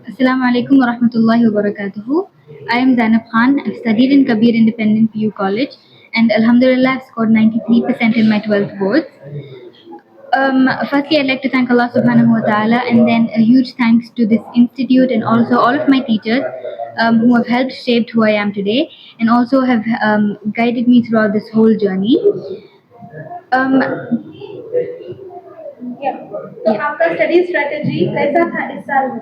Assalamu alaikum wa rahmatullahi wa barakatuhu. I am Zainab Khan. I've studied in Kabir Independent PU College and Alhamdulillah I've scored 93% in my 12th boards. Firstly, I'd like to thank Allah subhanahu wa ta'ala and then a huge thanks to this institute and also all of my teachers who have helped shape who I am today and also have guided me throughout this whole journey. Um, Yeah. तो आपका study strategy कैसा था इस साल में?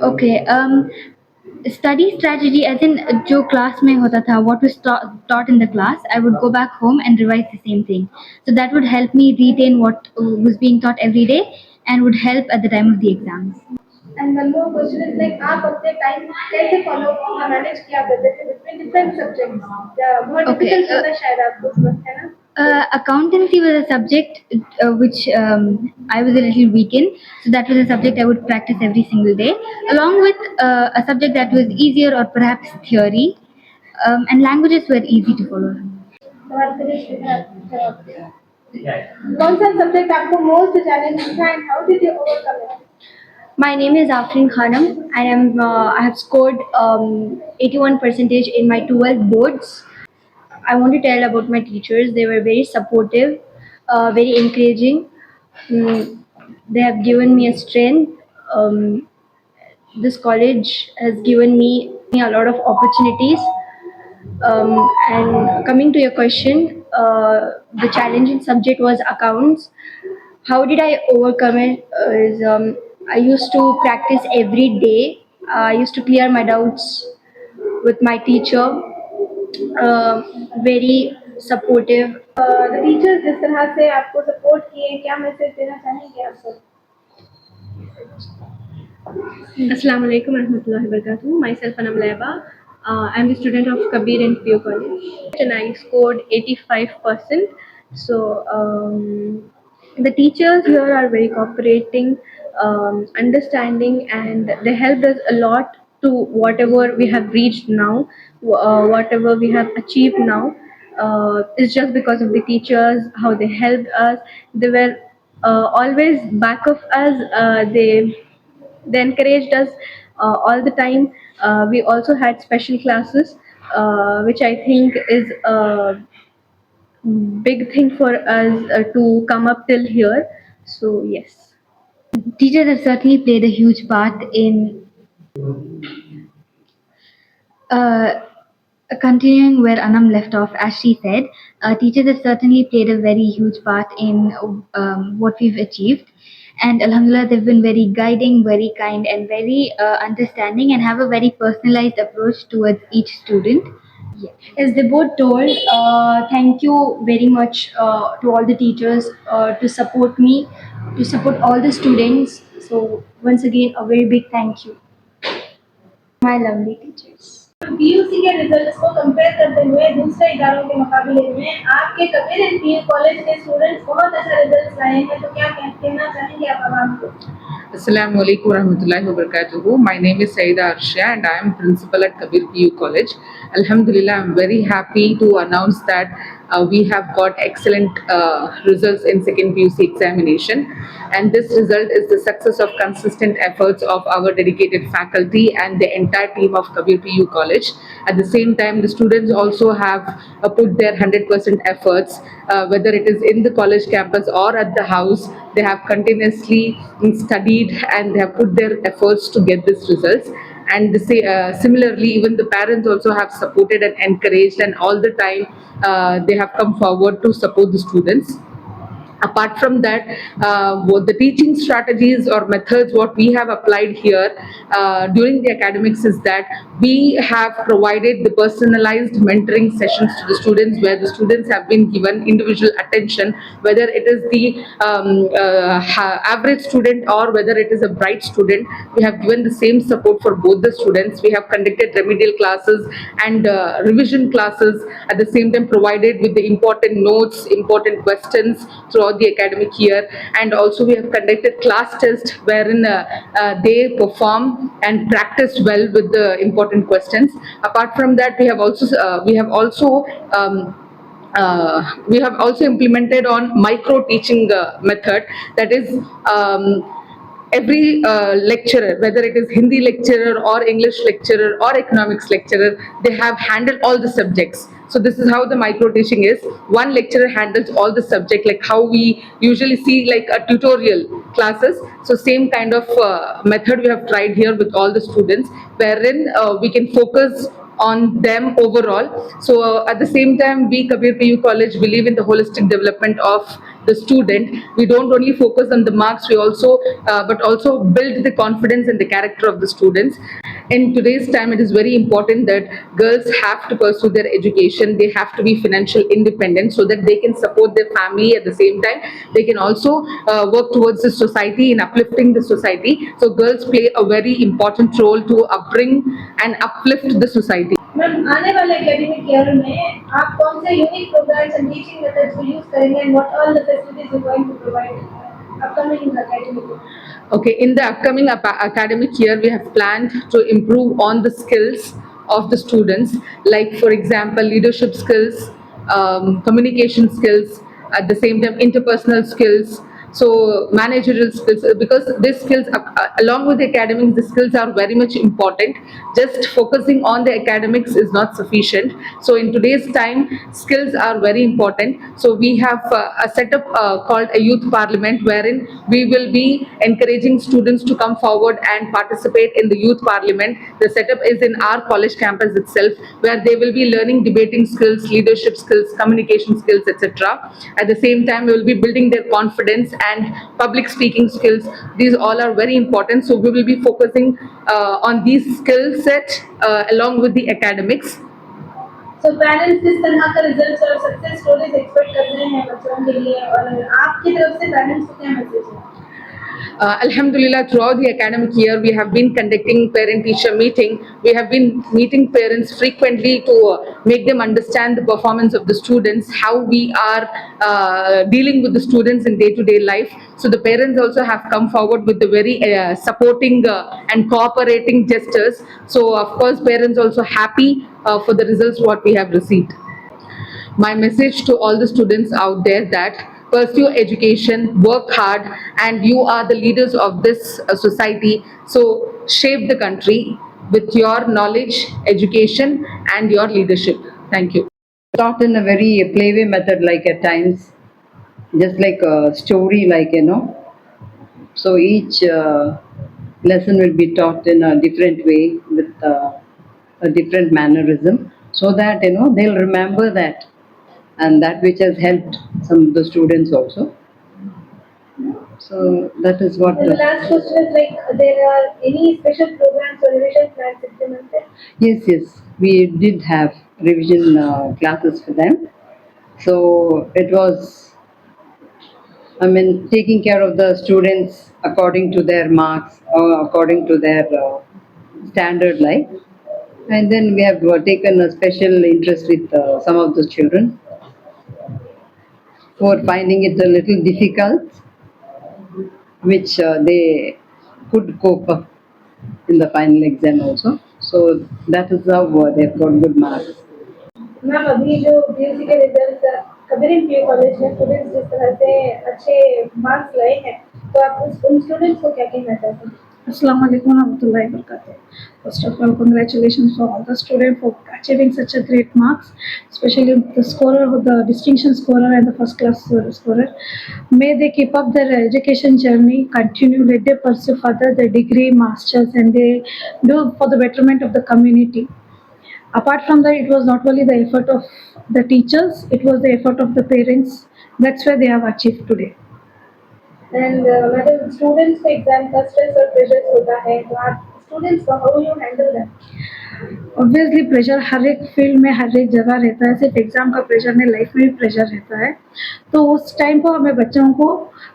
Okay. Study strategy, as in जो class में होता था, what was taught in the class, I would go back home and revise the same thing. So that would help me retain what was being taught every day and would help at the time of the exams. And one more question is like आप अपने time कैसे follow manage किया करते थे between different subjects? बहुत Okay. Difficult होता है शायद आपको उस वक्त, है ना? Accountancy was a subject which I was a little weak in, so that was a subject I would practice every single day, along with a subject that was easier or perhaps theory, and languages were easy to follow. सवाल finish जवाब कौन सा subject आपको most challenging था and how did you overcome it? My name is Afrin Khanam. I have scored 81 percentage in my 12 boards. I want to tell about my teachers. They were very supportive, very encouraging. Mm, they have given me a strength. This college has given me a lot of opportunities. And coming to your question, the challenging subject was accounts. How did I overcome it? I used to practice every day. I used to clear my doubts with my teacher. Very supportive. The teachers जिस तरह से आपको support किए, क्या message देना चाहेंगे आप सब? Assalamu alaikum warahmatullahi wabarakatuh. Myself Anam Laiba. I'm the student of Kabir and PO College and I scored 85%. So the teachers here are very cooperating, understanding, and they helped us a lot to whatever we have reached now, whatever we have achieved now. It's just because of the teachers, how they helped us. They were always back of us. They encouraged us all the time. We also had special classes, which I think is a big thing for us to come up till here. So yes. Teachers have certainly played a huge part in uh, continuing where Anam left off. As she said, teachers have certainly played a very huge part in what we've achieved. And Alhamdulillah, they've been very guiding, very kind, and very understanding, and have a very personalized approach towards each student. As they both told, thank you very much to all the teachers to support me, to support all the students. So once again, a very big thank you, my lovely teachers. PUC के results को compare करते हुए दूसरे इदारों के मुकाबले में आपके कबीर एंड पीयू कॉलेज के स्टूडेंट्स बहुत अच्छा रिजल्ट्स लाए हैं, तो क्या कहना चाहेंगे आप आवाम को? Assalamu alaikum warahmatullahi wabarakatuh. My name is Saida Arshia and I am principal at Kabir PU College. Alhamdulillah, I am very happy to announce that we have got excellent results in second PUC examination, and this result is the success of consistent efforts of our dedicated faculty and the entire team of Kabir PU College. At the same time, the students also have put their 100% efforts, whether it is in the college campus or at the house. They have continuously studied and they have put their efforts to get these results. And similarly, even the parents also have supported and encouraged, and all the time they have come forward to support the students. Apart from that, what the teaching strategies or methods what we have applied here during the academics is that we have provided the personalized mentoring sessions to the students, where the students have been given individual attention, whether it is the average student or whether it is a bright student. We have given the same support for both the students. We have conducted remedial classes and revision classes, at the same time provided with the important notes, important questions throughout the academic year. And also we have conducted class tests wherein they perform and practice well with the important questions. Apart from that, we have also implemented on micro teaching method, that is, every lecturer, whether it is Hindi lecturer or English lecturer or economics lecturer, they have handled all the subjects. So this is how the micro teaching is. One lecturer handles all the subject, like how we usually see like a tutorial classes. So same kind of method we have tried here with all the students, wherein we can focus on them overall. So at the same time, we Kabir PU College believe in the holistic development of the student. We don't only focus on the marks, we also but also build the confidence and the character of the students. In today's time, it is very important that girls have to pursue their education. They have to be financial independent so that they can support their family. At the same time, they can also work towards the society in uplifting the society. So girls play a very important role to upbring and uplift the society. Ma'am आने वाले academic year में आप कौन से unique programmes and teaching methods को use करेंगे and what all the facilities you going to provide upcoming academic year? Okay, in the upcoming academic year, we have planned to improve on the skills of the students, like, for example, leadership skills, communication skills, at the same time, interpersonal skills. So managerial skills, because these skills along with the academics, the skills are very much important. Just focusing on the academics is not sufficient. So in today's time, skills are very important. So we have a setup called a youth parliament, wherein we will be encouraging students to come forward and participate in the youth parliament. The setup is in our college campus itself, where they will be learning debating skills, leadership skills, communication skills, etc. At the same time, we will be building their confidence and public speaking skills. These all are very important. So we will be focusing on these skill set along with the academics. So parents किस तरह का results और success stories expect कर रहे हैं बच्चों के लिए और आपकी तरफ से पेरेंट्स को क्या मैसेज है? Alhamdulillah, throughout the academic year, we have been conducting parent-teacher meeting. We have been meeting parents frequently to make them understand the performance of the students, how we are dealing with the students in day-to-day life. So the parents also have come forward with the very supporting and cooperating gestures. So of course, parents also happy for the results what we have received. My message to all the students out there that pursue education, work hard, and you are the leaders of this society. So shape the country with your knowledge, education, and your leadership. Thank you. Taught in a very playway method, like at times, just like a story, like, So each lesson will be taught in a different way with a different mannerism, so that they'll remember that, and that which has helped some of the students also. So that is what. And the last question is like, there are any special programs or revision plans implemented? Yes, we did have revision classes for them. So it was, taking care of the students according to their marks or according to their standard life. And then we have taken a special interest with some of the children who are finding it a little difficult, which they could cope up in the final exam also. So that is how they have got good marks. Ma'am अभी जो BSc के result Kabir PU college में students जिस तरह से अच्छे marks लाए हैं, तो आप उन स्टूडेंट्स को क्या कहना चाहते हैं? Assalamu alaikum warahmatullahi wabarakatuh. First of all, congratulations for all the students for achieving such a great marks, especially the scorer, the distinction scorer and the first class scorer. May they keep up their education journey, continue, let them pursue further their degree, masters, and they do for the betterment of the community. Apart from that, it was not only the effort of the teachers, it was the effort of the parents. That's where they have achieved today. And madam students को exam का stress और pressure होता है, तो आप students को how you handle that? Obviously pressure हर एक फील्ड में हर एक जगह रहता है, सिर्फ एग्जाम का प्रेशर नहीं, लाइफ में भी प्रेशर रहता है. तो उस टाइम को हमें बच्चों को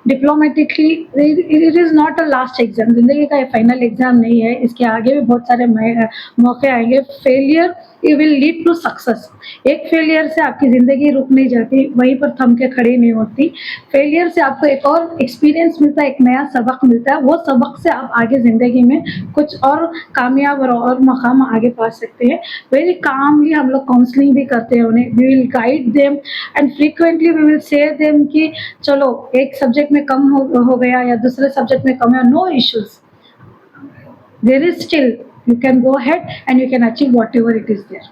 diplomatically, it is not a last exam, जिंदगी का फाइनल एग्जाम नहीं है, इसके आगे भी बहुत सारे मौके आएंगे. Failure it will lead to success. एक फेलियर से आपकी ज़िंदगी रुक नहीं जाती, वहीं पर थम के खड़ी नहीं होती. फेलियर से आपको एक और एक्सपीरियंस मिलता है, एक नया सबक मिलता है. वो सबक से आप आगे ज़िंदगी में कुछ और कामयाब और मकाम आगे आगे पा सकते हैं. वेरी कामली हम लोग काउंसलिंग भी करते हैं उन्हें. We will guide them and frequently we will say them कि चलो एक सब्जेक्ट में कम हो गया या दूसरे सब्जेक्ट में कम है, no issues. There is still, you can go ahead and you can achieve whatever it is there.